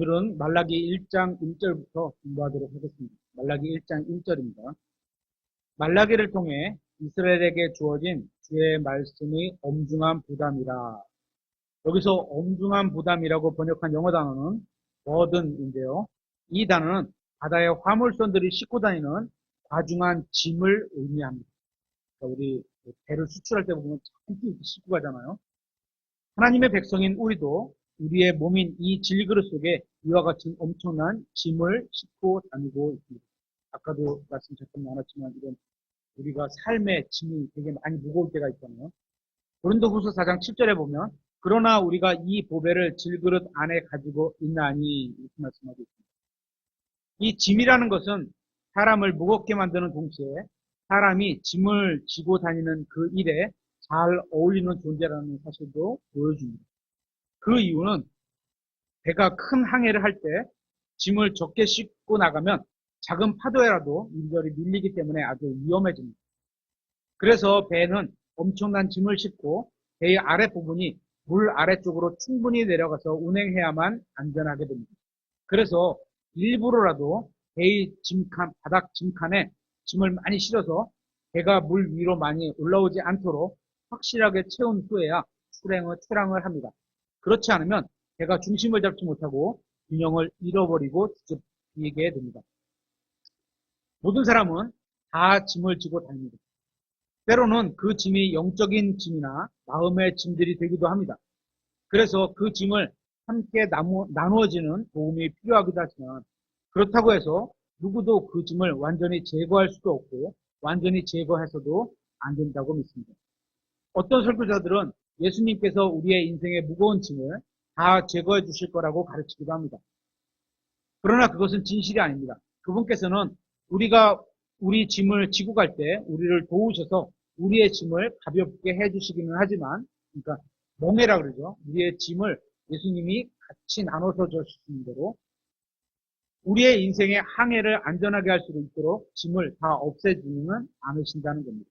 오늘은 말라기 1장 1절부터 공부하도록 하겠습니다. 말라기 1장 1절입니다. 말라기를 통해 이스라엘에게 주어진 주의 말씀이 엄중한 부담이라. 여기서 엄중한 부담이라고 번역한 영어 단어는 burden인데요. 이 단어는 바다의 화물선들이 싣고 다니는 과중한 짐을 의미합니다. 그러니까 우리 배를 수출할 때 보면 참 이렇게 싣고 가잖아요. 하나님의 백성인 우리도 우리의 몸인 이 질그릇 속에 이와 같은 엄청난 짐을 싣고 다니고 있습니다. 아까도 말씀 잠깐 나눴지만 이런 우리가 삶의 짐이 되게 많이 무거울 때가 있잖아요. 고린도후서 4장 7절에 보면 그러나 우리가 이 보배를 질그릇 안에 가지고 있나니 이렇게 말씀하고 있습니다. 이 짐이라는 것은 사람을 무겁게 만드는 동시에 사람이 짐을 지고 다니는 그 일에 잘 어울리는 존재라는 사실도 보여줍니다. 그 이유는 배가 큰 항해를 할 때 짐을 적게 싣고 나가면 작은 파도에라도 이리저리 밀리기 때문에 아주 위험해집니다. 그래서 배는 엄청난 짐을 싣고 배의 아랫부분이 물 아래쪽으로 충분히 내려가서 운행해야만 안전하게 됩니다. 그래서 일부러라도 배의 바닥 짐칸에 짐을 많이 실어서 배가 물 위로 많이 올라오지 않도록 확실하게 채운 후에야 출항을 합니다. 그렇지 않으면 배가 중심을 잡지 못하고 균형을 잃어버리고 뒤집히게 됩니다. 모든 사람은 다 짐을 지고 다닙니다. 때로는 그 짐이 영적인 짐이나 마음의 짐들이 되기도 합니다. 그래서 그 짐을 함께 나누어지는 도움이 필요하기도 하지만 그렇다고 해서 누구도 그 짐을 완전히 제거할 수도 없고 완전히 제거해서도 안 된다고 믿습니다. 어떤 설교자들은 예수님께서 우리의 인생의 무거운 짐을 다 제거해 주실 거라고 가르치기도 합니다. 그러나 그것은 진실이 아닙니다. 그분께서는 우리가 우리 짐을 지고 갈 때 우리를 도우셔서 우리의 짐을 가볍게 해주시기는 하지만, 그러니까 멍해라 그러죠. 우리의 짐을 예수님이 같이 나눠서 주시는 대로 우리의 인생의 항해를 안전하게 할 수 있도록 짐을 다 없애주지는 않으신다는 겁니다.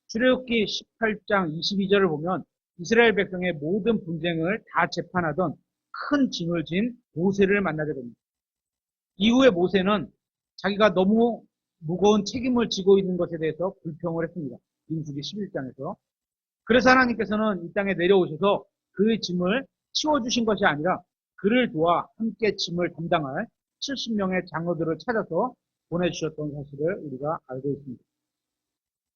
출애굽기 18장 22절을 보면 이스라엘 백성의 모든 분쟁을 다 재판하던 큰 짐을 진 모세를 만나게 됩니다. 이후에 모세는 자기가 너무 무거운 책임을 지고 있는 것에 대해서 불평을 했습니다. 민수기 11장에서. 그래서 하나님께서는 이 땅에 내려오셔서 그 짐을 치워주신 것이 아니라 그를 도와 함께 짐을 담당할 70명의 장로들을 찾아서 보내주셨던 사실을 우리가 알고 있습니다.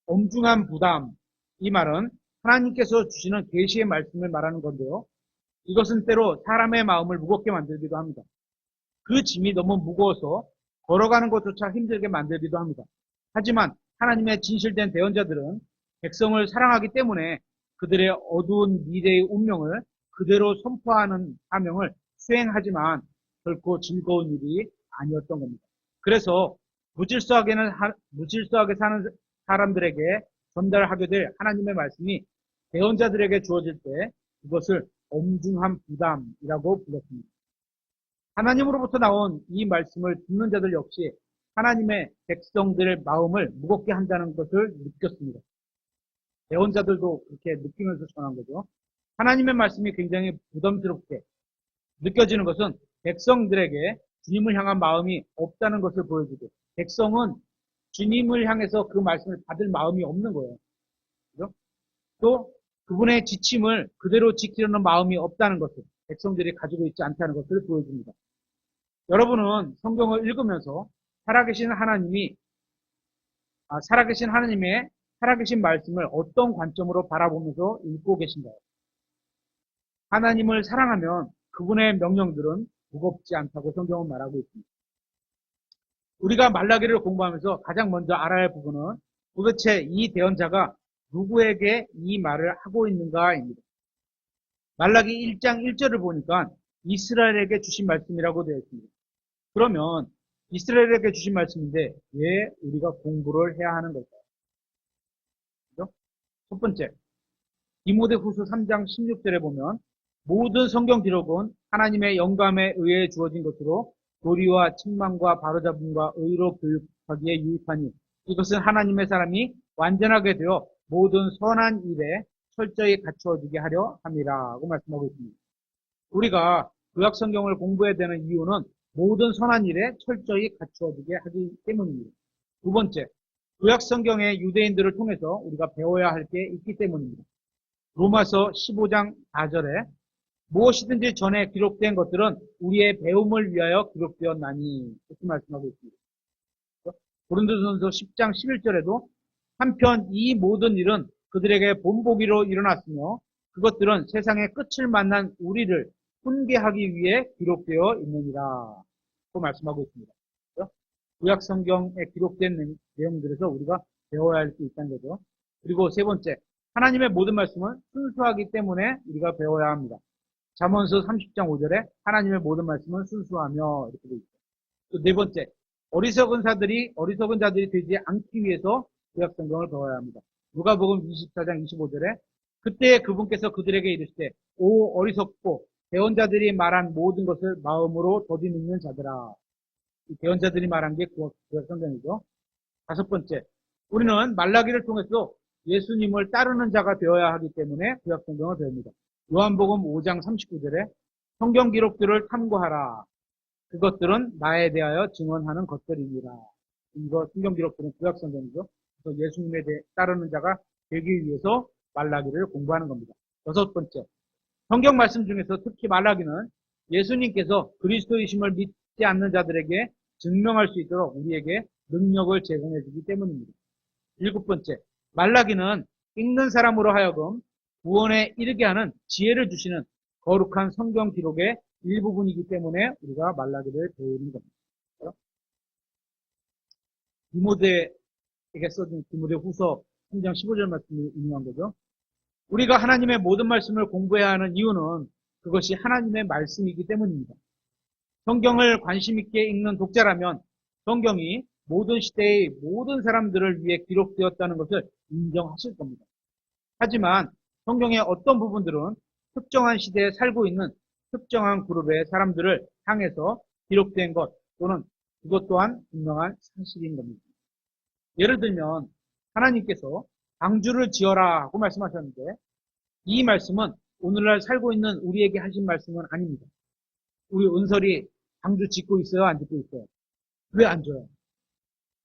엄중한 부담, 이 말은 하나님께서 주시는 계시의 말씀을 말하는 건데요. 이것은 때로 사람의 마음을 무겁게 만들기도 합니다. 그 짐이 너무 무거워서 걸어가는 것조차 힘들게 만들기도 합니다. 하지만 하나님의 진실된 대언자들은 백성을 사랑하기 때문에 그들의 어두운 미래의 운명을 그대로 선포하는 사명을 수행하지만 결코 즐거운 일이 아니었던 겁니다. 그래서 무질서하게 사는 사람들에게 전달하게 될 하나님의 말씀이 대언자들에게 주어질 때 그것을 엄중한 부담이라고 불렀습니다. 하나님으로부터 나온 이 말씀을 듣는 자들 역시 하나님의 백성들의 마음을 무겁게 한다는 것을 느꼈습니다. 대언자들도 그렇게 느끼면서 전한 거죠. 하나님의 말씀이 굉장히 부담스럽게 느껴지는 것은 백성들에게 주님을 향한 마음이 없다는 것을 보여주고 백성은 주님을 향해서 그 말씀을 받을 마음이 없는 거예요. 그죠? 또 그분의 지침을 그대로 지키려는 마음이 없다는 것을 백성들이 가지고 있지 않다는 것을 보여줍니다. 여러분은 성경을 읽으면서 살아계신 하나님의 살아계신 말씀을 어떤 관점으로 바라보면서 읽고 계신가요? 하나님을 사랑하면 그분의 명령들은 무겁지 않다고 성경은 말하고 있습니다. 우리가 말라기를 공부하면서 가장 먼저 알아야 할 부분은 도대체 이 대언자가 누구에게 이 말을 하고 있는가입니다. 말라기 1장 1절을 보니까 이스라엘에게 주신 말씀이라고 되어 있습니다. 그러면 이스라엘에게 주신 말씀인데 왜 우리가 공부를 해야 하는 걸까요? 그렇죠? 첫 번째, 디모데후서 3장 16절에 보면 모든 성경 기록은 하나님의 영감에 의해 주어진 것으로 도리와 책망과 바로잡음과 의로 교육하기에 유익하니 이것은 하나님의 사람이 완전하게 되어 모든 선한 일에 철저히 갖추어지게 하려 함이라고 말씀하고 있습니다. 우리가 구약 성경을 공부해야 되는 이유는 모든 선한 일에 철저히 갖추어지게 하기 때문입니다. 두 번째, 구약 성경의 유대인들을 통해서 우리가 배워야 할 게 있기 때문입니다. 로마서 15장 4절에 무엇이든지 전에 기록된 것들은 우리의 배움을 위하여 기록되었나니 이렇게 말씀하고 있습니다. 고린도전서 10장 11절에도 한편 이 모든 일은 그들에게 본보기로 일어났으며 그것들은 세상의 끝을 만난 우리를 훈계하기 위해 기록되어 있느니라. 또 말씀하고 있습니다. 구약 성경에 기록된 내용들에서 우리가 배워야 할 게 있다는 거죠. 그리고 세 번째, 하나님의 모든 말씀은 순수하기 때문에 우리가 배워야 합니다. 잠언서 30장 5절에 하나님의 모든 말씀은 순수하며 이렇게 되어 있죠. 또 네 번째, 어리석은 자들이 되지 않기 위해서 구약 성경을 배워야 합니다. 누가복음 24장 25절에 그때 그분께서 그들에게 이르시되 오 어리석고 대언자들이 말한 모든 것을 마음으로 더디 믿는 자들아. 이 대언자들이 말한 게 구약 성경이죠. 다섯 번째, 우리는 말라기를 통해서 예수님을 따르는 자가 되어야 하기 때문에 구약 성경을 배웁니다. 요한복음 5장 39절에 성경 기록들을 탐구하라. 그것들은 나에 대하여 증언하는 것들이니라. 이거 성경 기록들은 구약 성경이죠. 그래서 예수님에 대해 따르는 자가 되기 위해서 말라기를 공부하는 겁니다. 여섯 번째, 성경 말씀 중에서 특히 말라기는 예수님께서 그리스도이심을 믿지 않는 자들에게 증명할 수 있도록 우리에게 능력을 제공해 주기 때문입니다. 일곱 번째, 말라기는 읽는 사람으로 하여금 구원에 이르게 하는 지혜를 주시는 거룩한 성경 기록의 일부분이기 때문에 우리가 말라기를 배우는 겁니다. 디모데에게 써준 디모데 후서 3장 15절 말씀을 인용한 거죠. 우리가 하나님의 모든 말씀을 공부해야 하는 이유는 그것이 하나님의 말씀이기 때문입니다. 성경을 관심 있게 읽는 독자라면 성경이 모든 시대의 모든 사람들을 위해 기록되었다는 것을 인정하실 겁니다. 하지만 성경의 어떤 부분들은 특정한 시대에 살고 있는 특정한 그룹의 사람들을 향해서 기록된 것 또는 그것 또한 분명한 사실인 겁니다. 예를 들면 하나님께서 방주를 지어라 하고 말씀하셨는데 이 말씀은 오늘날 살고 있는 우리에게 하신 말씀은 아닙니다. 우리 은설이 방주 짓고 있어요? 안 짓고 있어요? 왜 안 줘요?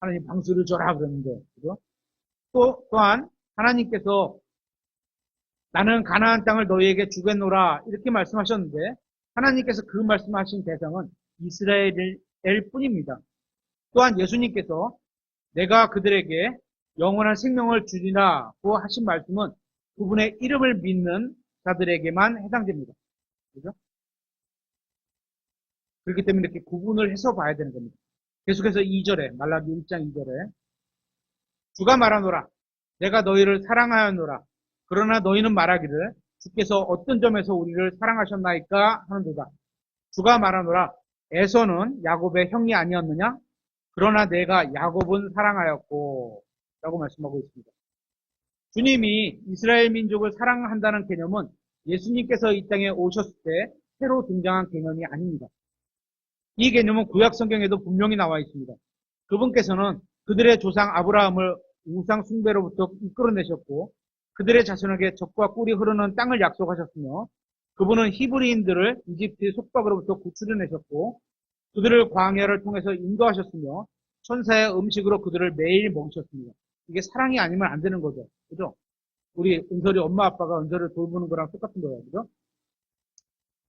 하나님 방주를 줘라 그러는데, 그죠? 또한 하나님께서 나는 가나안 땅을 너희에게 주겠노라 이렇게 말씀하셨는데 하나님께서 그 말씀하신 대상은 이스라엘일 뿐입니다. 또한 예수님께서 내가 그들에게 영원한 생명을 주리라고 하신 말씀은 그분의 이름을 믿는 자들에게만 해당됩니다. 그죠? 그렇기 때문에 이렇게 구분을 해서 봐야 되는 겁니다. 계속해서 2절에 말라기 1장 2절에 주가 말하노라 내가 너희를 사랑하였노라 그러나 너희는 말하기를 주께서 어떤 점에서 우리를 사랑하셨나이까 하는도다. 주가 말하노라 에서는 야곱의 형이 아니었느냐? 그러나 내가 야곱은 사랑하였고 라고 말씀하고 있습니다. 주님이 이스라엘 민족을 사랑한다는 개념은 예수님께서 이 땅에 오셨을 때 새로 등장한 개념이 아닙니다. 이 개념은 구약 성경에도 분명히 나와 있습니다. 그분께서는 그들의 조상 아브라함을 우상 숭배로부터 이끌어내셨고 그들의 자손에게 젖과 꿀이 흐르는 땅을 약속하셨으며 그분은 히브리인들을 이집트의 속박으로부터 구출해내셨고 그들을 광야를 통해서 인도하셨으며 천사의 음식으로 그들을 매일 먹이셨습니다. 이게 사랑이 아니면 안 되는 거죠. 그죠? 우리 은설이 엄마 아빠가 은설을 돌보는 거랑 똑같은 거예요. 그죠?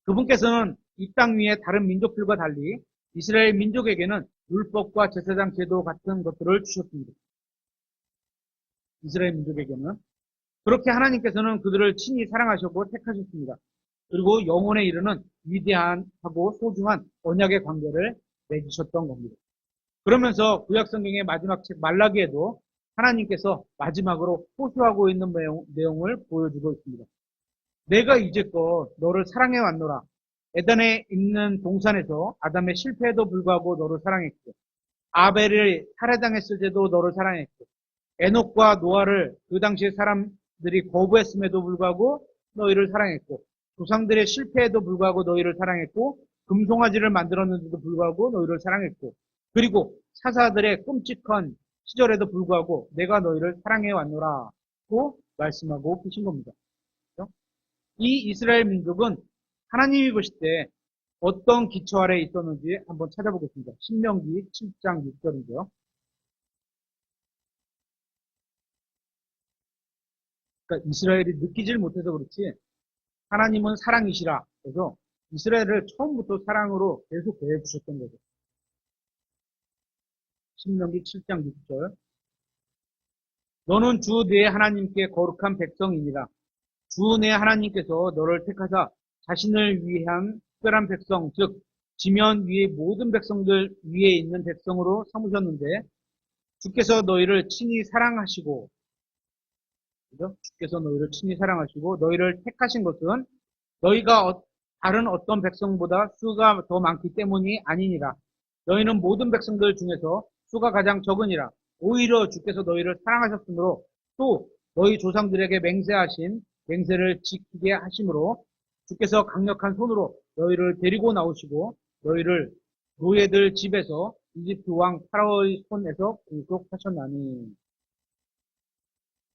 그분께서는 이 땅 위에 다른 민족들과 달리 이스라엘 민족에게는 율법과 제사장 제도 같은 것들을 주셨습니다. 이스라엘 민족에게는. 그렇게 하나님께서는 그들을 친히 사랑하셨고 택하셨습니다. 그리고 영원에 이르는 위대하고 소중한 언약의 관계를 맺으셨던 겁니다. 그러면서 구약 성경의 마지막 책 말라기에도 하나님께서 마지막으로 호소하고 있는 내용을 보여주고 있습니다. 내가 이제껏 너를 사랑해 왔노라. 에덴에 있는 동산에서 아담의 실패에도 불구하고 너를 사랑했고 아벨을 살해당했을 때도 너를 사랑했고 에녹과 노아를 그 당시에 사람들이 거부했음에도 불구하고 너희를 사랑했고 조상들의 실패에도 불구하고 너희를 사랑했고 금송아지를 만들었는데도 불구하고 너희를 사랑했고 그리고 사사들의 끔찍한 시절에도 불구하고 내가 너희를 사랑해 왔노라고 말씀하고 계신 겁니다. 그렇죠? 이 이스라엘 민족은 하나님이 보실 때 어떤 기초 아래 있었는지 한번 찾아보겠습니다. 신명기 7장 6절인데요. 그러니까 이스라엘이 느끼질 못해서 그렇지 하나님은 사랑이시라. 그래서 이스라엘을 처음부터 사랑으로 계속 대해주셨던 거죠. 신명기 7장 6절. 너는 주 네 하나님께 거룩한 백성이니라. 주 네 하나님께서 너를 택하사 자신을 위한 특별한 백성, 즉 지면 위의 모든 백성들 위에 있는 백성으로 삼으셨는데 주께서 너희를 친히 사랑하시고, 그죠? 주께서 너희를 친히 사랑하시고 너희를 택하신 것은 너희가 다른 어떤 백성보다 수가 더 많기 때문이 아니니라. 너희는 모든 백성들 중에서 수가 가장 적으니라. 오히려 주께서 너희를 사랑하셨으므로 또 너희 조상들에게 맹세하신 맹세를 지키게 하심으로 주께서 강력한 손으로 너희를 데리고 나오시고 너희를 노예들 집에서 이집트 왕 파라오의 손에서 구속하셨나니.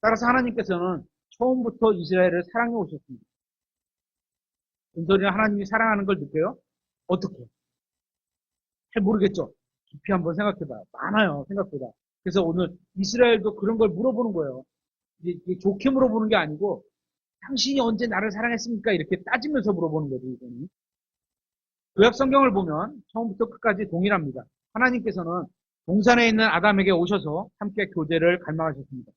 따라서 하나님께서는 처음부터 이스라엘을 사랑해 오셨습니다. 은솔이는 하나님이 사랑하는 걸 느껴요? 어떻게? 잘 모르겠죠? 깊이 한번 생각해봐요. 많아요, 생각보다. 그래서 오늘 이스라엘도 그런 걸 물어보는 거예요. 이게 좋게 물어보는 게 아니고 당신이 언제 나를 사랑했습니까? 이렇게 따지면서 물어보는 거죠, 이거는. 구약 성경을 보면 처음부터 끝까지 동일합니다. 하나님께서는 동산에 있는 아담에게 오셔서 함께 교제를 갈망하셨습니다.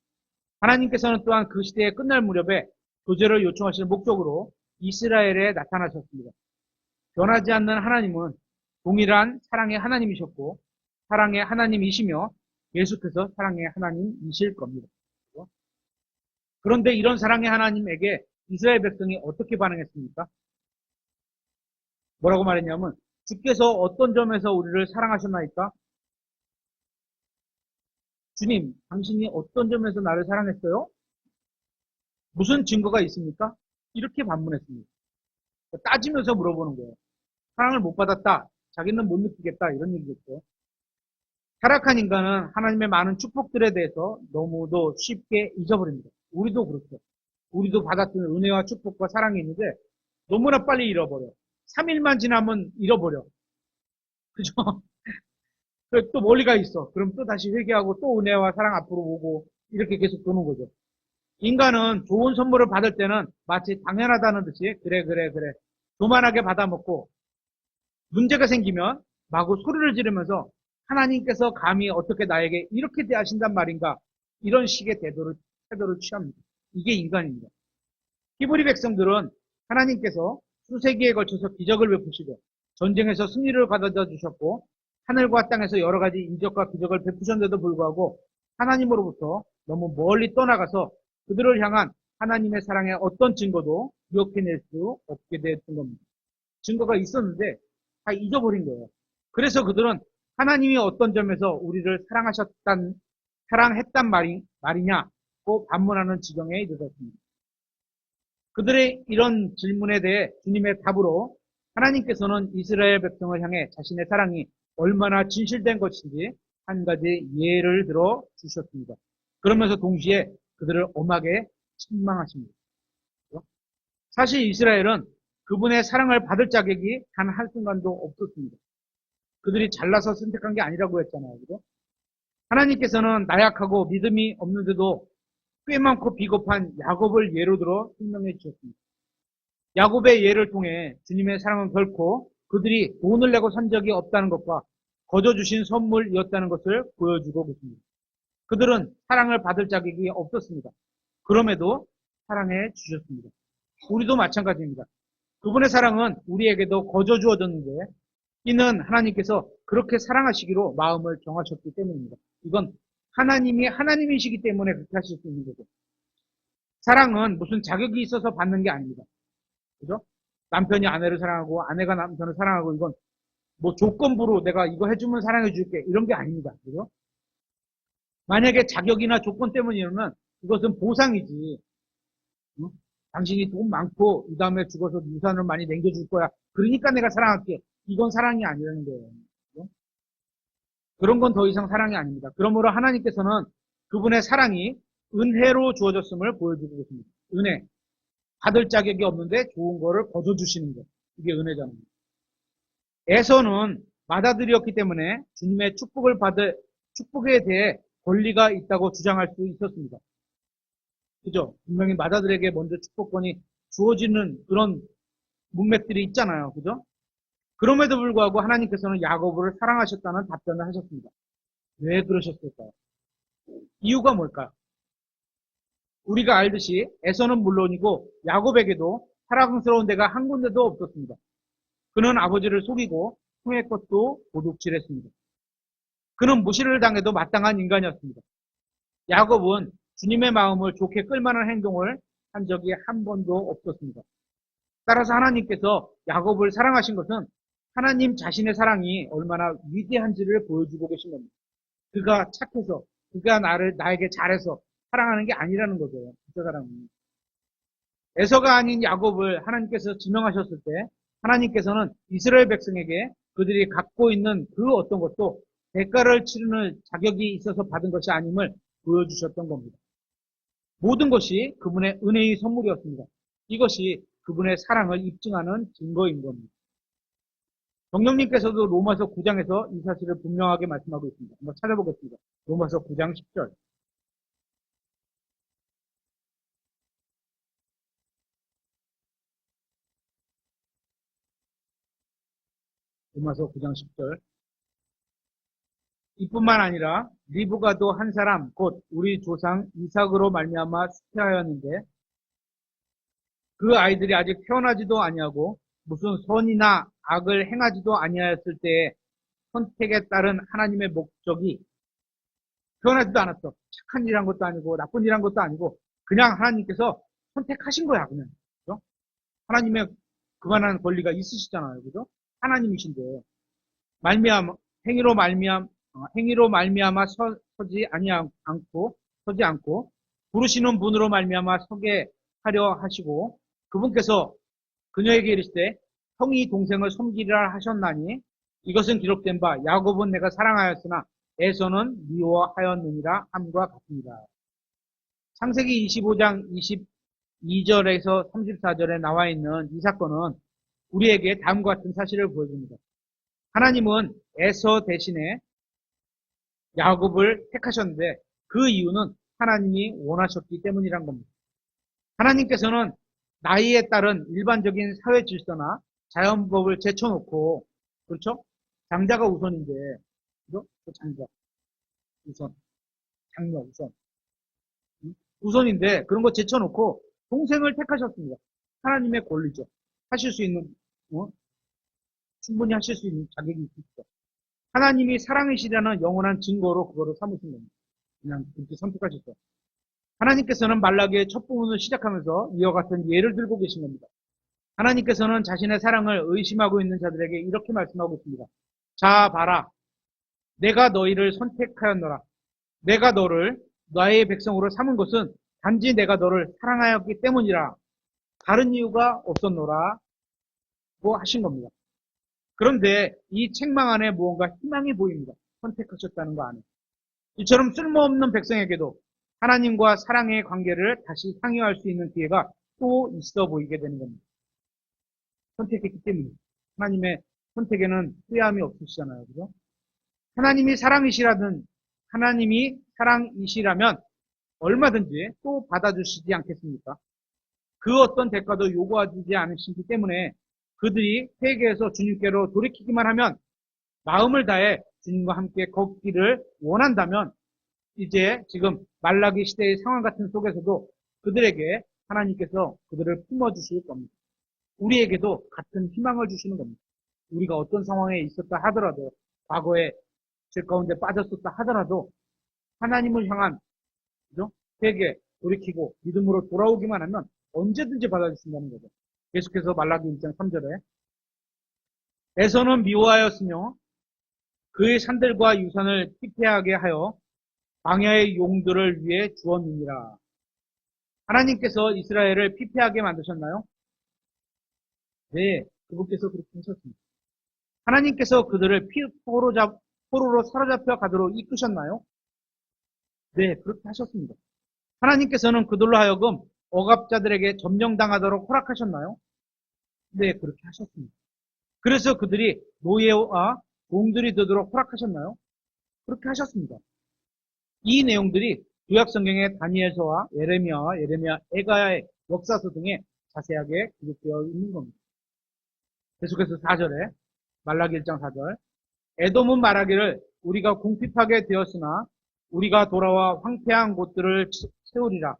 하나님께서는 또한 그 시대의 끝날 무렵에 교제를 요청하시는 목적으로 이스라엘에 나타나셨습니다. 변하지 않는 하나님은 동일한 사랑의 하나님이셨고 사랑의 하나님이시며 계속해서 사랑의 하나님이실 겁니다. 그런데 이런 사랑의 하나님에게 이스라엘 백성이 어떻게 반응했습니까? 뭐라고 말했냐면 주께서 어떤 점에서 우리를 사랑하셨나이까? 주님, 당신이 어떤 점에서 나를 사랑했어요? 무슨 증거가 있습니까? 이렇게 반문했습니다. 따지면서 물어보는 거예요. 사랑을 못 받았다. 자기는 못 느끼겠다. 이런 얘기겠죠. 타락한 인간은 하나님의 많은 축복들에 대해서 너무도 쉽게 잊어버립니다. 우리도 그렇죠. 우리도 받았던 은혜와 축복과 사랑이 있는데 너무나 빨리 잃어버려. 3일만 지나면 잃어버려. 그죠? 또 멀리 가 있어. 그럼 또 다시 회개하고 또 은혜와 사랑 앞으로 오고 이렇게 계속 도는 거죠. 인간은 좋은 선물을 받을 때는 마치 당연하다는 듯이 그래 교만하게 받아먹고 문제가 생기면 마구 소리를 지르면서 하나님께서 감히 어떻게 나에게 이렇게 대하신단 말인가 이런 식의 태도를 취합니다. 이게 인간입니다. 히브리 백성들은 하나님께서 수세기에 걸쳐서 기적을 베푸시고 전쟁에서 승리를 가져다 주셨고 하늘과 땅에서 여러 가지 인적과 기적을 베푸셨는데도 불구하고 하나님으로부터 너무 멀리 떠나가서 그들을 향한 하나님의 사랑의 어떤 증거도 기억해낼 수 없게 되었던 겁니다. 증거가 있었는데 다 잊어버린 거예요. 그래서 그들은 하나님이 어떤 점에서 우리를 사랑했단 말이냐고 반문하는 지경에 이르렀습니다. 그들의 이런 질문에 대해 주님의 답으로 하나님께서는 이스라엘 백성을 향해 자신의 사랑이 얼마나 진실된 것인지 한 가지 예를 들어 주셨습니다. 그러면서 동시에 그들을 엄하게 책망하십니다. 사실 이스라엘은 그분의 사랑을 받을 자격이 단 한순간도 없었습니다. 그들이 잘나서 선택한 게 아니라고 했잖아요. 그죠? 하나님께서는 나약하고 믿음이 없는데도 꽤 많고 비겁한 야곱을 예로 들어 설명해 주셨습니다. 야곱의 예를 통해 주님의 사랑은 결코 그들이 돈을 내고 산 적이 없다는 것과 거저 주신 선물이었다는 것을 보여주고 계십니다. 그들은 사랑을 받을 자격이 없었습니다. 그럼에도 사랑해 주셨습니다. 우리도 마찬가지입니다. 그분의 사랑은 우리에게도 거저 주어졌는데 이는 하나님께서 그렇게 사랑하시기로 마음을 정하셨기 때문입니다. 이건 하나님이 하나님이시기 때문에 그렇게 하실 수 있는 거죠. 사랑은 무슨 자격이 있어서 받는 게 아닙니다. 그죠? 남편이 아내를 사랑하고 아내가 남편을 사랑하고 이건 뭐 조건부로 내가 이거 해주면 사랑해 줄게 이런 게 아닙니다. 그죠? 만약에 자격이나 조건 때문이면 그것은 보상이지. 응? 당신이 돈 많고 이 다음에 죽어서 유산을 많이 남겨줄 거야. 그러니까 내가 사랑할게. 이건 사랑이 아니라는 거예요. 그죠? 그런 건 더 이상 사랑이 아닙니다. 그러므로 하나님께서는 그분의 사랑이 은혜로 주어졌음을 보여주고 계십니다. 은혜. 받을 자격이 없는데 좋은 거를 거둬 주시는 것. 이게 은혜잖아요. 에서는 맏아들이었기 때문에 주님의 축복에 대해 권리가 있다고 주장할 수 있었습니다. 그죠? 분명히 맏아들에게 먼저 축복권이 주어지는 그런 문맥들이 있잖아요. 그죠? 그럼에도 불구하고 하나님께서는 야고보를 사랑하셨다는 답변을 하셨습니다. 왜 그러셨을까요? 이유가 뭘까요? 우리가 알듯이 에서는 물론이고 야곱에게도 사랑스러운 데가 한 군데도 없었습니다. 그는 아버지를 속이고 형의 것도 도둑질했습니다. 그는 무시를 당해도 마땅한 인간이었습니다. 야곱은 주님의 마음을 좋게 끌만한 행동을 한 적이 한 번도 없었습니다. 따라서 하나님께서 야곱을 사랑하신 것은 하나님 자신의 사랑이 얼마나 위대한지를 보여주고 계신 겁니다. 그가 착해서, 그가 나에게 잘해서 사랑하는 게 아니라는 거죠. 그 사람은. 에서가 아닌 야곱을 하나님께서 지명하셨을 때 하나님께서는 이스라엘 백성에게 그들이 갖고 있는 그 어떤 것도 대가를 치르는 자격이 있어서 받은 것이 아님을 보여주셨던 겁니다. 모든 것이 그분의 은혜의 선물이었습니다. 이것이 그분의 사랑을 입증하는 증거인 겁니다. 정령님께서도 로마서 9장에서 이 사실을 분명하게 말씀하고 있습니다. 한번 찾아보겠습니다. 로마서 9장 10절. 로마서 9장 10절. 이뿐만 아니라 리브가도 한 사람 곧 우리 조상 이삭으로 말미암아 수태하였는데 그 아이들이 아직 태어나지도 아니하고 무슨 선이나 악을 행하지도 아니하였을 때에 선택에 따른 하나님의 목적이 태어나지도 않았어. 착한 일한 것도 아니고 나쁜 일한 것도 아니고 그냥 하나님께서 선택하신 거야. 그냥. 그죠? 하나님의 그만한 권리가 있으시잖아요. 그죠? 하나님이신데 말미암아 행위로 말미암아 서지 않고 서지 않고 부르시는 분으로 말미암아 서게 하려 하시고 그분께서 그녀에게 이르시되 형이 동생을 섬기리라 하셨나니 이것은 기록된 바 야곱은 내가 사랑하였으나 에서는 미워하였느니라 함과 같습니다. 창세기 25장 22절에서 34절에 나와 있는 이 사건은 우리에게 다음과 같은 사실을 보여줍니다. 하나님은 에서 대신에 야곱을 택하셨는데 그 이유는 하나님이 원하셨기 때문이란 겁니다. 하나님께서는 나이에 따른 일반적인 사회 질서나 자연법을 제쳐놓고 그렇죠? 장자가 우선인데 그죠? 장자 우선 장녀 우선 우선인데 그런 거 제쳐놓고 동생을 택하셨습니다. 하나님의 권리죠. 하실 수 있는 충분히 하실 수 있는 자격이 있죠. 하나님이 사랑이시라는 영원한 증거로 그거를 삼으신 겁니다. 그냥 그렇게 선택하셨죠. 하나님께서는 말라기의 첫 부분을 시작하면서 이와 같은 예를 들고 계신 겁니다. 하나님께서는 자신의 사랑을 의심하고 있는 자들에게 이렇게 말씀하고 있습니다. 자, 봐라. 내가 너희를 선택하였노라. 내가 너를 나의 백성으로 삼은 것은 단지 내가 너를 사랑하였기 때문이라. 다른 이유가 없었노라. 고 하신 겁니다. 그런데 이 책망 안에 무언가 희망이 보입니다. 선택하셨다는 거 안에. 이처럼 쓸모없는 백성에게도 하나님과 사랑의 관계를 다시 상의할 수 있는 기회가 또 있어 보이게 되는 겁니다. 선택했기 때문에. 하나님의 선택에는 후회함이 없으시잖아요. 그죠? 하나님이 사랑이시라면 얼마든지 또 받아주시지 않겠습니까? 그 어떤 대가도 요구하지 않으시기 때문에 그들이 회개해서 주님께로 돌이키기만 하면 마음을 다해 주님과 함께 걷기를 원한다면 이제 지금 말라기 시대의 상황 같은 속에서도 그들에게 하나님께서 그들을 품어주실 겁니다. 우리에게도 같은 희망을 주시는 겁니다. 우리가 어떤 상황에 있었다 하더라도 과거에 죄 가운데 빠졌었다 하더라도 하나님을 향한 그죠? 회개, 돌이키고 믿음으로 돌아오기만 하면 언제든지 받아주신다는 거죠. 계속해서 말라기 1장 3절에 에서는 미워하였으며 그의 산들과 유산을 피폐하게 하여 광야의 용들을 위해 주었느니라. 하나님께서 이스라엘을 피폐하게 만드셨나요? 네, 그분께서 그렇게 하셨습니다. 하나님께서 그들을 포로로 사로잡혀 가도록 이끄셨나요? 네, 그렇게 하셨습니다. 하나님께서는 그들로 하여금 억압자들에게 점령당하도록 허락하셨나요? 네, 그렇게 하셨습니다. 그래서 그들이 노예와 종들이 되도록 허락하셨나요? 그렇게 하셨습니다. 이 내용들이 구약 성경의 다니엘서와 예레미야, 에가야의 역사서 등에 자세하게 기록되어 있는 겁니다. 계속해서 4절에 말라기 1장 4절 에돔은 말하기를 우리가 궁핍하게 되었으나 우리가 돌아와 황폐한 곳들을 세우리라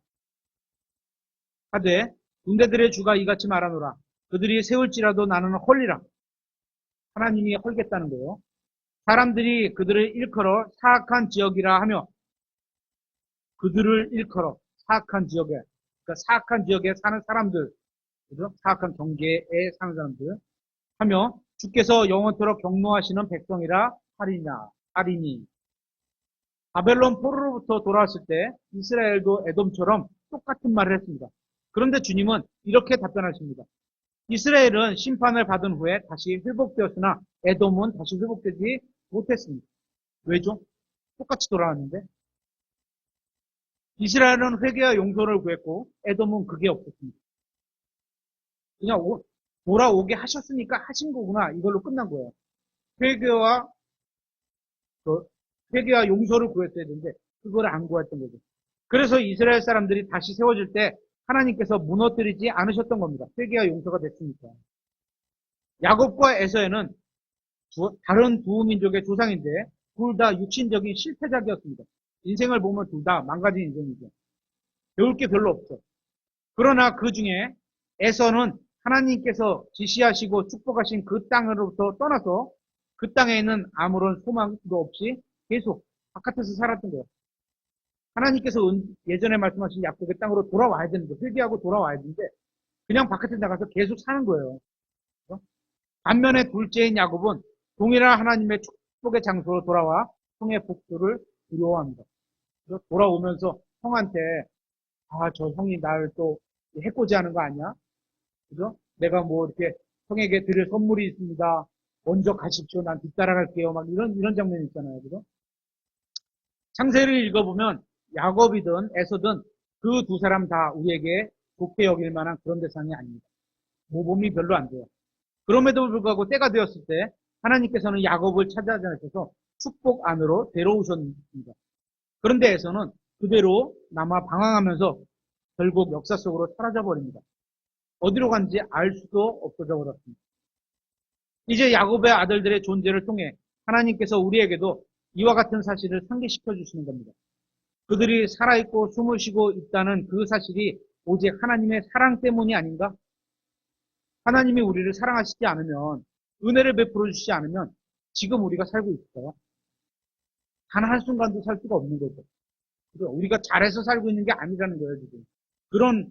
하되 군대들의 주가 이같이 말하노라 그들이 세울지라도 나는 헐리라. 하나님이 헐겠다는 거예요. 사람들이 그들을 일컬어 사악한 지역이라 하며 그들을 일컬어 사악한 지역에 그러니까 사악한 지역에 사는 사람들 그죠? 사악한 경계에 사는 사람들 하며 주께서 영원토록 경노하시는 백성이라 하리니 바벨론 포로로부터 돌아왔을 때 이스라엘도 에돔처럼 똑같은 말을 했습니다. 그런데 주님은 이렇게 답변하십니다. 이스라엘은 심판을 받은 후에 다시 회복되었으나 에돔은 다시 회복되지 못했습니다. 왜죠? 똑같이 돌아왔는데 이스라엘은 회개와 용서를 구했고 에돔은 그게 없었습니다. 그냥 돌아오게 하셨으니까 하신 거구나 이걸로 끝난 거예요. 회개와 회개와 용서를 구했어야 되는데 그걸 안 구했던 거죠. 그래서 이스라엘 사람들이 다시 세워질 때 하나님께서 무너뜨리지 않으셨던 겁니다. 회개와 용서가 됐으니까. 야곱과 에서에는 다른 두 민족의 조상인데 둘 다 육신적인 실패작이었습니다. 인생을 보면 둘 다 망가진 인생이죠. 배울 게 별로 없죠. 그러나 그 중에 에서는 하나님께서 지시하시고 축복하신 그 땅으로부터 떠나서 그 땅에 있는 아무런 소망도 없이 계속 바깥에서 살았던 거예요. 하나님께서 예전에 말씀하신 야곱의 땅으로 돌아와야 되는데 회개하고 돌아와야 되는데 그냥 바깥에 나가서 계속 사는 거예요. 그렇죠? 반면에 둘째인 야곱은 동일한 하나님의 축복의 장소로 돌아와 형의 복수를 두려워합니다. 돌아오면서 형한테 저 형이 나를 또 해코지하는 거 아니야? 그죠? 내가 뭐 이렇게 형에게 드릴 선물이 있습니다. 먼저 가십시오. 난 뒤따라갈게요. 막 이런 장면이 있잖아요. 그죠? 창세를 읽어보면 야곱이든 에서든 그 두 사람 다 우리에게 좋게 여길 만한 그런 대상이 아닙니다. 모범이 별로 안 돼요. 그럼에도 불구하고 때가 되었을 때 하나님께서는 야곱을 찾아내셔서 축복 안으로 데려오셨습니다. 그런데 에서는 그대로 남아 방황하면서 결국 역사 속으로 사라져 버립니다. 어디로 간지 알 수도 없어져 버렸습니다. 이제 야곱의 아들들의 존재를 통해 하나님께서 우리에게도 이와 같은 사실을 상기시켜 주시는 겁니다. 그들이 살아있고 숨을 쉬고 있다는 그 사실이 오직 하나님의 사랑 때문이 아닌가? 하나님이 우리를 사랑하시지 않으면, 은혜를 베풀어 주시지 않으면 지금 우리가 살고 있어요. 단 한순간도 살 수가 없는 거죠. 우리가 잘해서 살고 있는 게 아니라는 거예요, 지금. 그런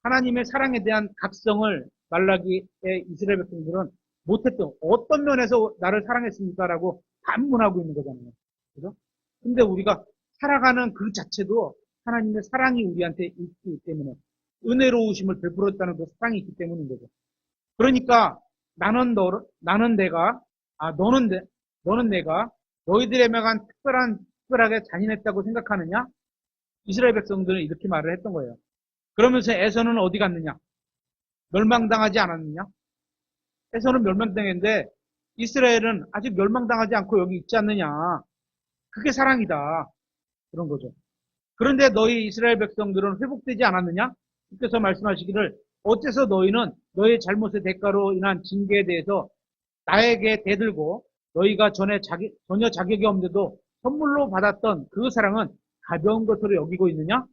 하나님의 사랑에 대한 각성을 말라기의 이스라엘 백성들은 못했던, 어떤 면에서 나를 사랑했습니까? 라고 반문하고 있는 거잖아요. 그죠? 근데 우리가 살아가는 그 자체도 하나님의 사랑이 우리한테 있기 때문에, 은혜로우심을 베풀었다는 그 사랑이 있기 때문인 거죠. 그러니까 너는 내가 너희들에게만 특별하게 잔인했다고 생각하느냐? 이스라엘 백성들은 이렇게 말을 했던 거예요. 그러면서 에서는 어디 갔느냐? 멸망당하지 않았느냐? 에서는 멸망당했는데 이스라엘은 아직 멸망당하지 않고 여기 있지 않느냐? 그게 사랑이다. 그런 거죠. 그런데 너희 이스라엘 백성들은 회복되지 않았느냐? 주께서 말씀하시기를 어째서 너희는 너희 잘못의 대가로 인한 징계에 대해서 나에게 대들고 너희가 전혀 자격이 없는데도 선물로 받았던 그 사랑은 가벼운 것으로 여기고 있느냐?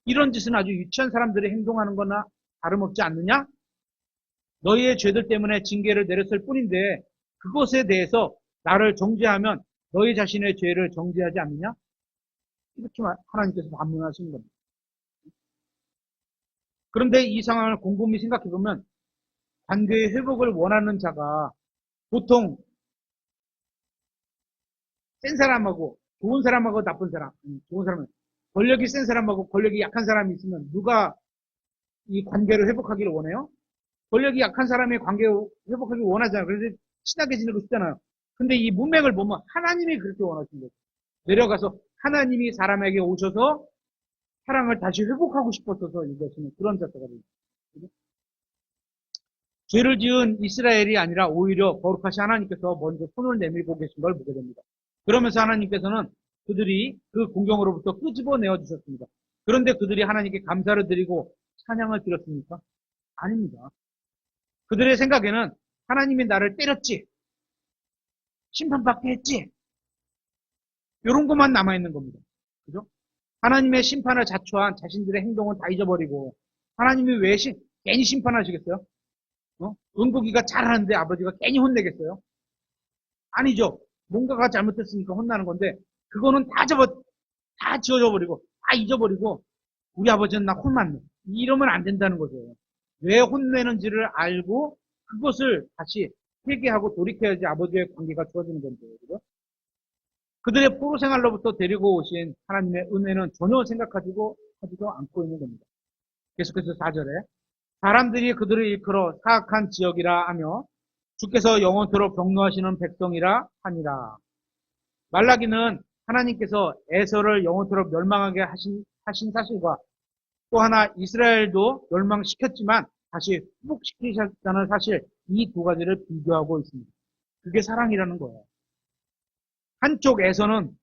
이런 짓은 아주 유치한 사람들이 행동하는 거나 다름없지 않느냐? 너희의 죄들 때문에 징계를 내렸을 뿐인데 그것에 대해서 나를 정죄하면 너희 자신의 죄를 정죄하지 않느냐? 이렇게 하나님께서 반문하시는 겁니다. 그런데 이 상황을 곰곰이 생각해보면 관계의 회복을 원하는 자가 보통 센 사람하고 좋은 사람하고 나쁜 사람, 좋은 사람은 권력이 센 사람하고 권력이 약한 사람이 있으면 누가 이 관계를 회복하기를 원해요? 권력이 약한 사람의 관계를 회복하기 원하잖아요. 그래서 친하게 지내고 싶잖아요. 근데 이 문맥을 보면 하나님이 그렇게 원하신 거죠. 내려가서 하나님이 사람에게 오셔서 사랑을 다시 회복하고 싶었어서 이것은 그런 자세가 됩니다. 죄를 지은 이스라엘이 아니라 오히려 거룩하신 하나님께서 먼저 손을 내밀고 계신 걸 보게 됩니다. 그러면서 하나님께서는 그들이 그 공경으로부터 끄집어내어 주셨습니다. 그런데 그들이 하나님께 감사를 드리고 찬양을 드렸습니까? 아닙니다. 그들의 생각에는 하나님이 나를 때렸지, 심판받게 했지, 이런 것만 남아있는 겁니다. 그죠? 하나님의 심판을 자초한 자신들의 행동은 다 잊어버리고, 하나님이 왜 괜히 심판하시겠어요? 은국이가 잘하는데 아버지가 괜히 혼내겠어요? 아니죠. 뭔가가 잘못했으니까 혼나는 건데, 그거는 다 지워져버리고, 다 잊어버리고, 우리 아버지는 나 혼났네. 이러면 안 된다는 거죠. 왜 혼내는지를 알고, 그것을 다시 회개하고 돌이켜야지 아버지의 관계가 좋아지는 건데, 그죠? 그들의 포로 생활로부터 데리고 오신 하나님의 은혜는 전혀 생각하지도 않고 있는 겁니다. 계속해서 4절에 사람들이 그들을 일컬어 사악한 지역이라 하며 주께서 영원토록 경노하시는 백성이라 하니라. 말라기는 하나님께서 에서를 영원토록 멸망하게 하신 사실과 또 하나 이스라엘도 멸망시켰지만 다시 회복시키셨다는 사실, 이 두 가지를 비교하고 있습니다. 그게 사랑이라는 거예요. 한쪽에서는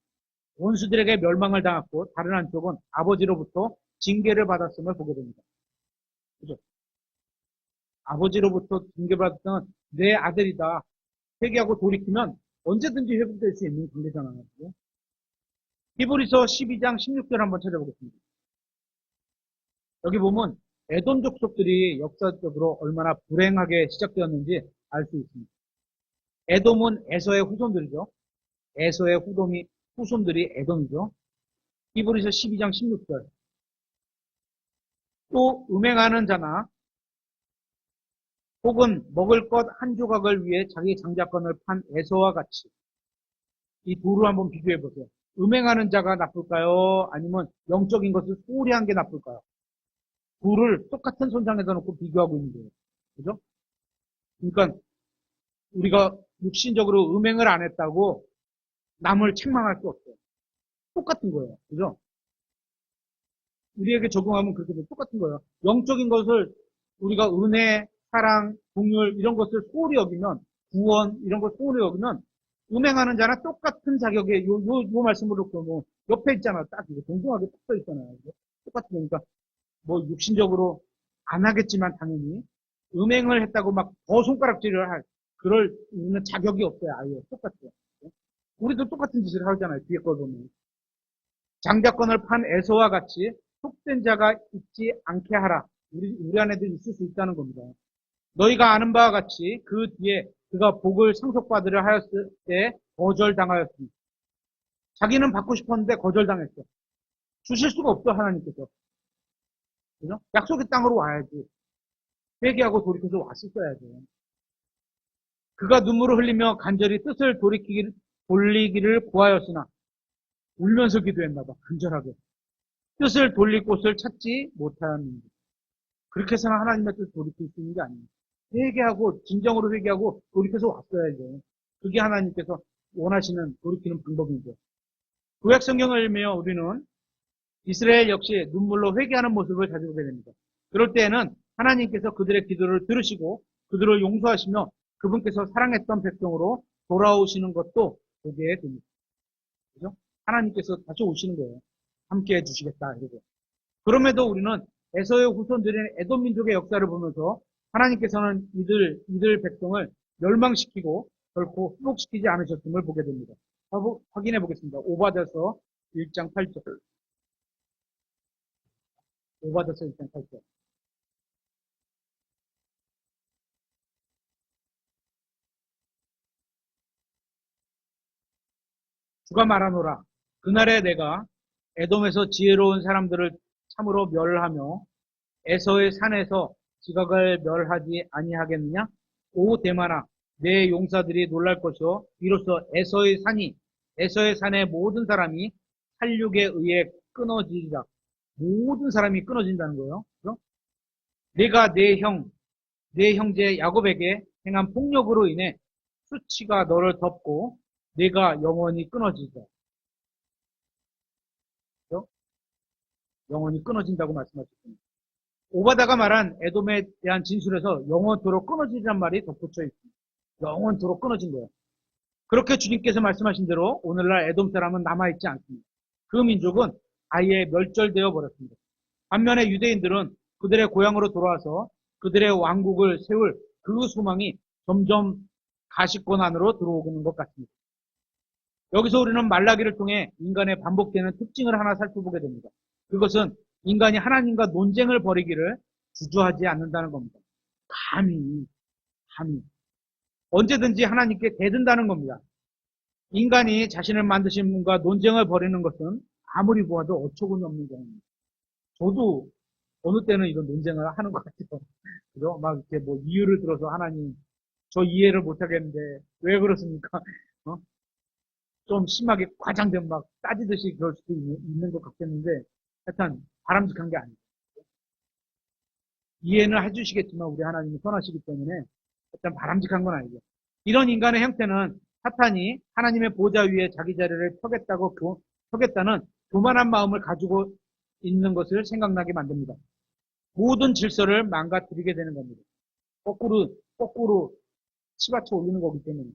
원수들에게 멸망을 당했고 다른 한쪽은 아버지로부터 징계를 받았음을 보게 됩니다. 그죠? 아버지로부터 징계받았던 내 아들이다. 회개하고 돌이키면 언제든지 회복될 수 있는 관계잖아요. 그죠? 히브리서 12장 16절 한번 찾아보겠습니다. 여기 보면 에돔 족속들이 역사적으로 얼마나 불행하게 시작되었는지 알 수 있습니다. 에돔은 에서의 후손들이죠. 에서의 후손들이 에돔이죠. 히브리서 12장 16절. 또 음행하는 자나 혹은 먹을 것 한 조각을 위해 자기 장자권을 판 에서와 같이, 이 둘을 한번 비교해 보세요. 음행하는 자가 나쁠까요? 아니면 영적인 것을 소홀히 한 게 나쁠까요? 둘을 똑같은 손상에다 놓고 비교하고 있는 거예요. 그죠? 그러니까 우리가 육신적으로 음행을 안 했다고 남을 책망할 수 없어요. 똑같은 거예요. 그죠? 우리에게 적용하면 그렇게 똑같은 거예요. 영적인 것을 우리가 은혜, 사랑, 긍휼 이런 것을 소홀히 여기면, 구원 이런 걸 소홀히 여기면 음행하는 자나 똑같은 자격의 요 말씀으로 뭐 옆에 있잖아. 딱 이거 동등하게 딱 써 있잖아요. 똑같은 거니까 뭐 육신적으로 안 하겠지만 당연히 음행을 했다고 막 더 손가락질을 할 그럴 있는 자격이 없어요. 아예 똑같아요. 우리도 똑같은 짓을 하잖아요. 뒤에 걸 보면. 장자권을 판 에서와 같이 속된 자가 있지 않게 하라. 우리 안에도 있을 수 있다는 겁니다. 너희가 아는 바와 같이 그 뒤에 그가 복을 상속받으려 하였을 때 거절당하였습니다. 자기는 받고 싶었는데 거절당했어. 주실 수가 없어, 하나님께서. 그죠? 약속의 땅으로 와야지. 회개하고 돌이켜서 왔었어야죠. 그가 눈물을 흘리며 간절히 뜻을 돌리기를 구하였으나 울면서 기도했나 봐. 간절하게. 뜻을 돌릴 곳을 찾지 못하였는데. 그렇게 해서는 하나님의 뜻을 돌이킬 수 있는 게 아닙니다. 회개하고 진정으로 회개하고 돌이켜서 왔어야죠. 그게 하나님께서 원하시는 돌이키는 방법이죠. 구약 성경을 읽으며 우리는 이스라엘 역시 눈물로 회개하는 모습을 자주 보게 됩니다. 그럴 때에는 하나님께서 그들의 기도를 들으시고 그들을 용서하시며 그분께서 사랑했던 백성으로 돌아오시는 것도 보게 됩니다. 그죠? 하나님께서 다시 오시는 거예요. 함께 해주시겠다 이러고. 그럼에도 우리는 에서의 후손들인 에돔 민족의 역사를 보면서 하나님께서는 이들 백성을 멸망시키고 결코 회복시키지 않으셨음을 보게 됩니다. 확인해 보겠습니다. 오바댜서 1장 8절. 오바댜서 1장 8절. 주가 말하노라. 그날에 내가 에돔에서 지혜로운 사람들을 참으로 멸하며 에서의 산에서 지각을 멸하지 아니하겠느냐? 오 대만아, 내 용사들이 놀랄 것이요 이로써 에서의 산의 모든 사람이 살육에 의해 끊어지리라. 모든 사람이 끊어진다는 거예요. 그죠? 내가 내 형제 야곱에게 행한 폭력으로 인해 수치가 너를 덮고 내가 영원히 끊어지리라. 그죠? 영원히 끊어진다고 말씀하셨습니다. 오바다가 말한 에돔에 대한 진술에서 영원토록 끊어지란 말이 덧붙여 있습니다. 영원토록 끊어진 거예요. 그렇게 주님께서 말씀하신 대로 오늘날 에돔 사람은 남아있지 않습니다. 그 민족은 아예 멸절되어 버렸습니다. 반면에 유대인들은 그들의 고향으로 돌아와서 그들의 왕국을 세울 그 소망이 점점 가시권 안으로 들어오는 것 같습니다. 여기서 우리는 말라기를 통해 인간의 반복되는 특징을 하나 살펴보게 됩니다. 그것은 인간이 하나님과 논쟁을 벌이기를 주저하지 않는다는 겁니다. 감히 언제든지 하나님께 대든다는 겁니다. 인간이 자신을 만드신 분과 논쟁을 벌이는 것은 아무리 보아도 어처구니 없는 경우입니다. 저도 어느 때는 이런 논쟁을 하는 것 같아요. 그죠? 막 이렇게 뭐 이유를 들어서 하나님, 저 이해를 못 하겠는데 왜 그렇습니까? 어? 좀 심하게 과장된 막 따지듯이 그럴 수도 있는 것 같겠는데 하여튼 바람직한 게 아니에요. 이해는 해주시겠지만 우리 하나님이 선하시기 때문에 일단 바람직한 건 아니죠. 이런 인간의 형태는 사탄이 하나님의 보좌 위에 자기 자리를 펴겠다는 교만한 마음을 가지고 있는 것을 생각나게 만듭니다. 모든 질서를 망가뜨리게 되는 겁니다. 거꾸로 치받쳐 올리는 거기 때문에.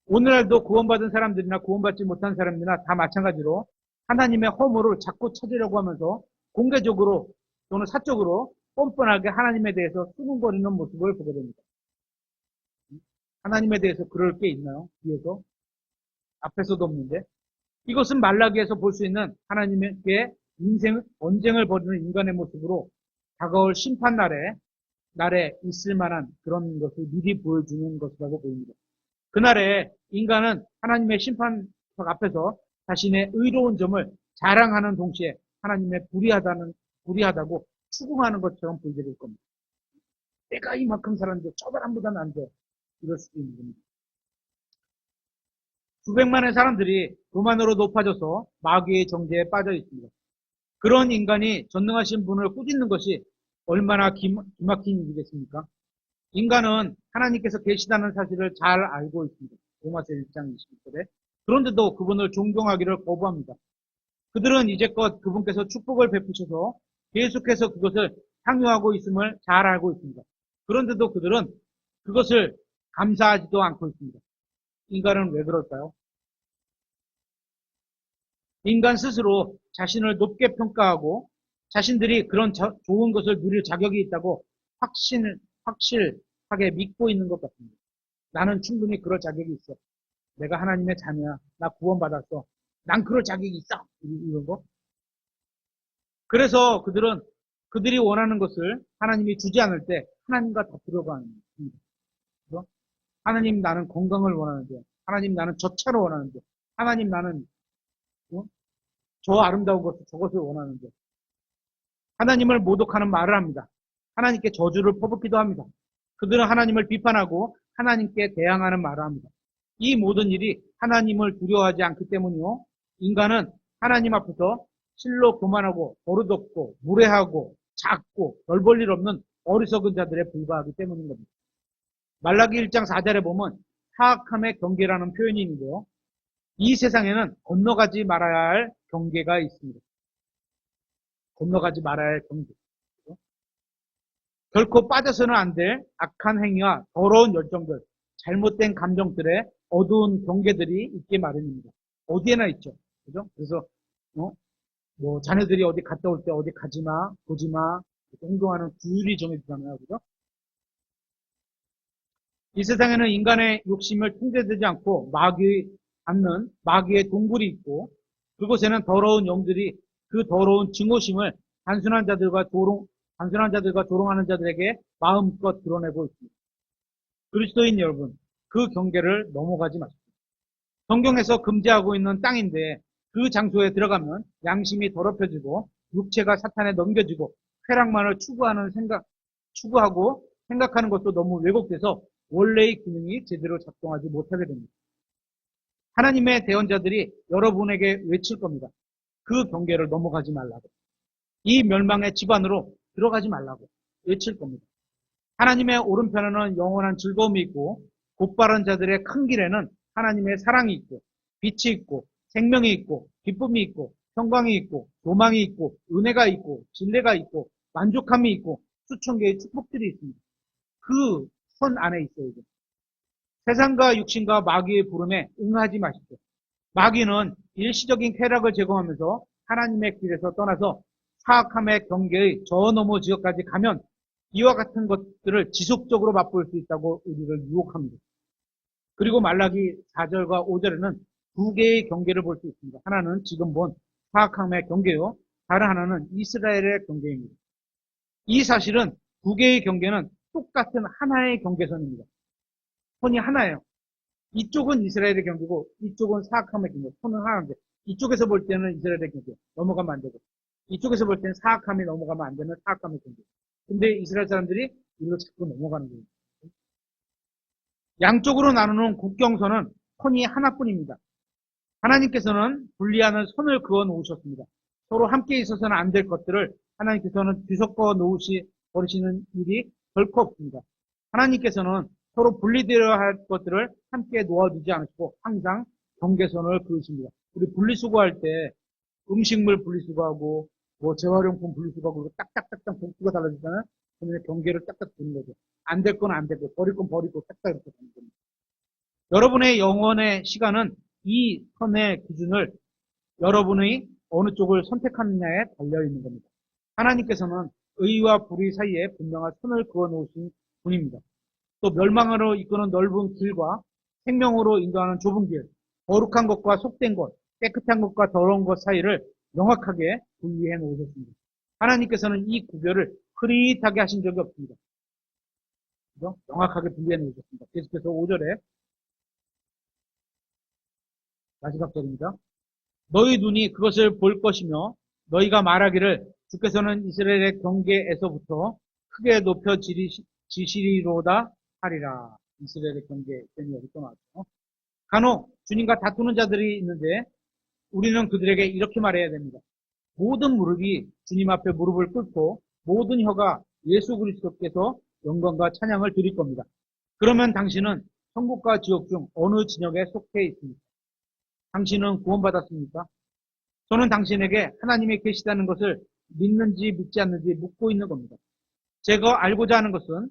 오늘날도 구원받은 사람들이나 구원받지 못한 사람들이나 다 마찬가지로 하나님의 허물을 자꾸 찾으려고 하면서 공개적으로 또는 사적으로 뻔뻔하게 하나님에 대해서 수군거리는 모습을 보게 됩니다. 하나님에 대해서 그럴 게 있나요? 뒤에서? 앞에서도 없는데. 이것은 말라기에서 볼 수 있는 하나님께 언쟁을 벌이는 인간의 모습으로 다가올 심판 날에 있을 만한 그런 것을 미리 보여주는 것이라고 보입니다. 그날에 인간은 하나님의 심판석 앞에서 자신의 의로운 점을 자랑하는 동시에 하나님의 불의하다고 추궁하는 것처럼 보이게 될 겁니다. 내가 이만큼 살았는데 저 사람보다는 안 돼. 이럴 수도 있는 겁니다. 수백만의 사람들이 교만으로 높아져서 마귀의 정죄에 빠져 있습니다. 그런 인간이 전능하신 분을 꾸짖는 것이 얼마나 기막힌 일이겠습니까? 인간은 하나님께서 계시다는 사실을 잘 알고 있습니다. 로마서 1장 21절에. 그런데도 그분을 존경하기를 거부합니다. 그들은 이제껏 그분께서 축복을 베푸셔서 계속해서 그것을 향유하고 있음을 잘 알고 있습니다. 그런데도 그들은 그것을 감사하지도 않고 있습니다. 인간은 왜 그럴까요? 인간 스스로 자신을 높게 평가하고 자신들이 그런 좋은 것을 누릴 자격이 있다고 확실하게 믿고 있는 것 같습니다. 나는 충분히 그럴 자격이 있어. 내가 하나님의 자녀야. 나 구원받았어. 난 그럴 자격이 있어. 이런 거. 그래서 그들이 원하는 것을 하나님이 주지 않을 때 하나님과 다투려고 하는 겁니다. 그래서 하나님 나는 건강을 원하는데, 하나님 나는 저 차를 원하는데, 하나님 나는 저 아름다운 것을 저것을 원하는데, 하나님을 모독하는 말을 합니다. 하나님께 저주를 퍼붓기도 합니다. 그들은 하나님을 비판하고 하나님께 대항하는 말을 합니다. 이 모든 일이 하나님을 두려워하지 않기 때문이요. 인간은 하나님 앞에서 실로 교만하고 버릇없고 무례하고 작고 별 볼 일 없는 어리석은 자들에 불과하기 때문인 겁니다. 말라기 1장 4절에 보면 사악함의 경계라는 표현이 있는데요. 이 세상에는 건너가지 말아야 할 경계가 있습니다. 건너가지 말아야 할 경계. 결코 빠져서는 안 될 악한 행위와 더러운 열정들, 잘못된 감정들의 어두운 경계들이 있기 마련입니다. 어디에나 있죠. 그죠? 그래서, 뭐, 자녀들이 어디 갔다 올 때 어디 가지 마, 보지 마, 행동하는 규율이 정해지잖아요. 그죠? 이 세상에는 인간의 욕심을 통제되지 않고 마귀의 동굴이 있고, 그곳에는 더러운 영들이 그 더러운 증오심을 단순한 자들과 조롱하는 자들에게 마음껏 드러내고 있습니다. 그리스도인 여러분, 그 경계를 넘어가지 마십시오. 성경에서 금지하고 있는 땅인데 그 장소에 들어가면 양심이 더럽혀지고 육체가 사탄에 넘겨지고 쾌락만을 추구하고 생각하는 것도 너무 왜곡돼서 원래의 기능이 제대로 작동하지 못하게 됩니다. 하나님의 대언자들이 여러분에게 외칠 겁니다. 그 경계를 넘어가지 말라고. 이 멸망의 집안으로 들어가지 말라고 외칠 겁니다. 하나님의 오른편에는 영원한 즐거움이 있고 곧바른 자들의 큰 길에는 하나님의 사랑이 있고 빛이 있고 생명이 있고 기쁨이 있고 평강이 있고 소망이 있고 은혜가 있고 진리가 있고 만족함이 있고 수천 개의 축복들이 있습니다. 그 선 안에 있어야 돼요. 세상과 육신과 마귀의 부름에 응하지 마십시오. 마귀는 일시적인 쾌락을 제공하면서 하나님의 길에서 떠나서 사악함의 경계의 저 너머 지역까지 가면 이와 같은 것들을 지속적으로 맛볼 수 있다고 우리를 유혹합니다. 그리고 말라기 4절과 5절에는 두 개의 경계를 볼 수 있습니다. 하나는 지금 본 사악함의 경계요. 다른 하나는 이스라엘의 경계입니다. 이 사실은 두 개의 경계는 똑같은 하나의 경계선입니다. 선이 하나예요. 이쪽은 이스라엘의 경계고 이쪽은 사악함의 경계. 선은 하나인데 이쪽에서 볼 때는 이스라엘의 경계. 넘어가면 안 되고 이쪽에서 볼 때는 사악함이 넘어가면 안 되는 사악함의 경계. 근데 이스라엘 사람들이 이리로 자꾸 넘어가는 거예요. 양쪽으로 나누는 국경선은 선이 하나뿐입니다. 하나님께서는 분리하는 선을 그어 놓으셨습니다. 서로 함께 있어서는 안 될 것들을 하나님께서는 뒤섞어 버리시는 일이 결코 없습니다. 하나님께서는 서로 분리되어야 할 것들을 함께 놓아두지 않으시고 항상 경계선을 그으십니다. 우리 분리수거할 때 음식물 분리수거하고 뭐 재활용품 분리수거하고 딱딱딱딱 봉투가 달라지잖아요. 그러면 경계를 딱딱 두는 거죠. 안 될 건 안 되고 버릴 건 버리고 딱딱 이렇게 되는 겁니다. 여러분의 영혼의 시간은 이 선의 기준을 여러분의 어느 쪽을 선택하느냐에 달려있는 겁니다. 하나님께서는 의와 불의 사이에 분명한 선을 그어 놓으신 분입니다. 또 멸망으로 이끄는 넓은 길과 생명으로 인도하는 좁은 길, 거룩한 것과 속된 것, 깨끗한 것과 더러운 것 사이를 명확하게 분리해 놓으셨습니다. 하나님께서는 이 구별을 흐릿하게 하신 적이 없습니다. 그죠? 명확하게 분리해 놓으셨습니다. 계속해서 5절에 마지막 절입니다. 너희 눈이 그것을 볼 것이며 너희가 말하기를 주께서는 이스라엘의 경계에서부터 크게 높여 지시리로다 하리라. 이스라엘의 경계 때문에 여기 또 나왔죠. 간혹 주님과 다투는 자들이 있는데 우리는 그들에게 이렇게 말해야 됩니다. 모든 무릎이 주님 앞에 무릎을 꿇고 모든 혀가 예수 그리스도께서 영광과 찬양을 드릴 겁니다. 그러면 당신은 천국과 지옥 중 어느 진영에 속해 있습니까? 당신은 구원받았습니까? 저는 당신에게 하나님이 계시다는 것을 믿는지 믿지 않는지 묻고 있는 겁니다. 제가 알고자 하는 것은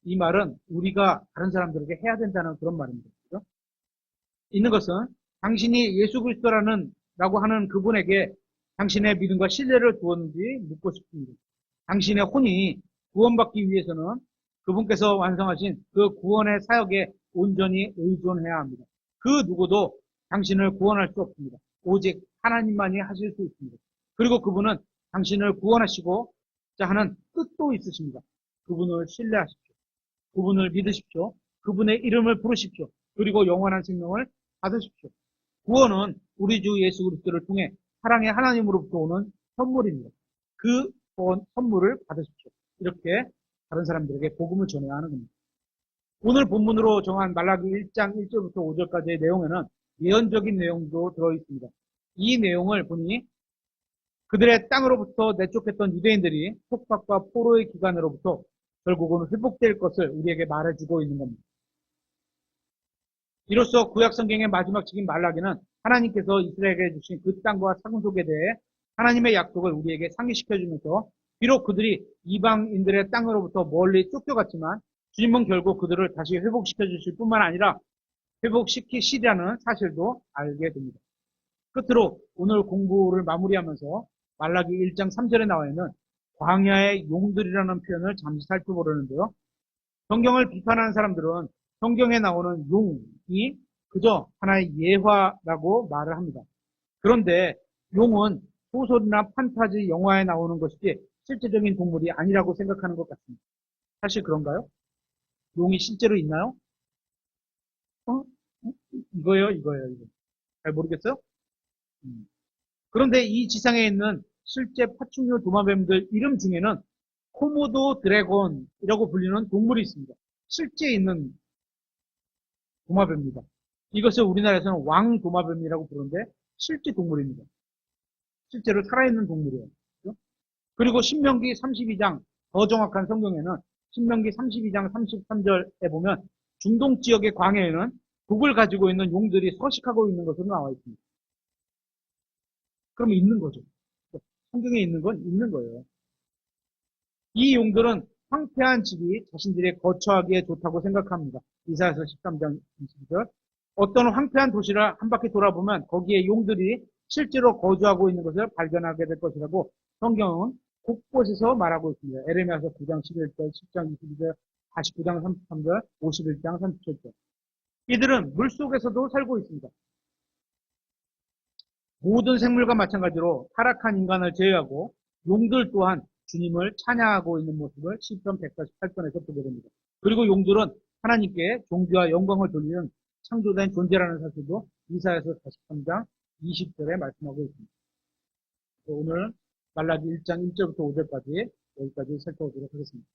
이 말은 우리가 다른 사람들에게 해야 된다는 그런 말입니다. 그렇죠? 있는 것은 당신이 예수 그리스도라고 하는 그분에게 당신의 믿음과 신뢰를 두었는지 묻고 싶습니다. 당신의 혼이 구원받기 위해서는 그분께서 완성하신 그 구원의 사역에 온전히 의존해야 합니다. 그 누구도 당신을 구원할 수 없습니다. 오직 하나님만이 하실 수 있습니다. 그리고 그분은 당신을 구원하시고자 하는 뜻도 있으십니다. 그분을 신뢰하십시오. 그분을 믿으십시오. 그분의 이름을 부르십시오. 그리고 영원한 생명을 받으십시오. 구원은 우리 주 예수 그리스도를 통해 사랑의 하나님으로부터 오는 선물입니다. 그 선물을 받으십시오. 이렇게 다른 사람들에게 복음을 전해야 하는 겁니다. 오늘 본문으로 정한 말라기 1장 1절부터 5절까지의 내용에는 예언적인 내용도 들어있습니다. 이 내용을 보니 그들의 땅으로부터 내쫓겼던 유대인들이 속박과 포로의 기간으로부터 결국은 회복될 것을 우리에게 말해주고 있는 겁니다. 이로써 구약성경의 마지막 책인 말라기는 하나님께서 이스라엘에게 주신 그 땅과 상속에 대해 하나님의 약속을 우리에게 상기시켜주면서 비록 그들이 이방인들의 땅으로부터 멀리 쫓겨갔지만 주님은 결국 그들을 다시 회복시켜 주실 뿐만 아니라 회복시키시려는 사실도 알게 됩니다. 끝으로 오늘 공부를 마무리하면서 말라기 1장 3절에 나와 있는 광야의 용들이라는 표현을 잠시 살펴보려는데요. 성경을 비판하는 사람들은 성경에 나오는 용이 그저 하나의 예화라고 말을 합니다. 그런데 용은 소설이나 판타지 영화에 나오는 것이지 실제적인 동물이 아니라고 생각하는 것 같습니다. 사실 그런가요? 용이 실제로 있나요? 이거요. 잘 모르겠어요? 그런데 이 지상에 있는 실제 파충류 도마뱀들 이름 중에는 코모도 드래곤이라고 불리는 동물이 있습니다. 실제 있는 도마뱀입니다. 이것을 우리나라에서는 왕도마뱀이라고 부르는데 실제 동물입니다. 실제로 살아있는 동물이에요. 그렇죠? 그리고 신명기 32장, 더 정확한 성경에는 신명기 32장 33절에 보면 중동 지역의 광야에는 북을 가지고 있는 용들이 서식하고 있는 것으로 나와 있습니다. 그러면 있는 거죠. 성경에 있는 건 있는 거예요. 이 용들은 황폐한 집이 자신들이 거처하기에 좋다고 생각합니다. 이사야서 13장 22절. 어떤 황폐한 도시를 한 바퀴 돌아보면 거기에 용들이 실제로 거주하고 있는 것을 발견하게 될 것이라고 성경은 곳곳에서 말하고 있습니다. 에레미야서 9장 11절, 10장 22절, 49장 33절, 51장 37절. 이들은 물속에서도 살고 있습니다. 모든 생물과 마찬가지로 타락한 인간을 제외하고 용들 또한 주님을 찬양하고 있는 모습을 시편 148편에서 보게 됩니다. 그리고 용들은 하나님께 존귀와 영광을 돌리는 창조된 존재라는 사실도 이사야서 43장 20절에 말씀하고 있습니다. 오늘 말라기 1장 1절부터 5절까지 여기까지 살펴보도록 하겠습니다.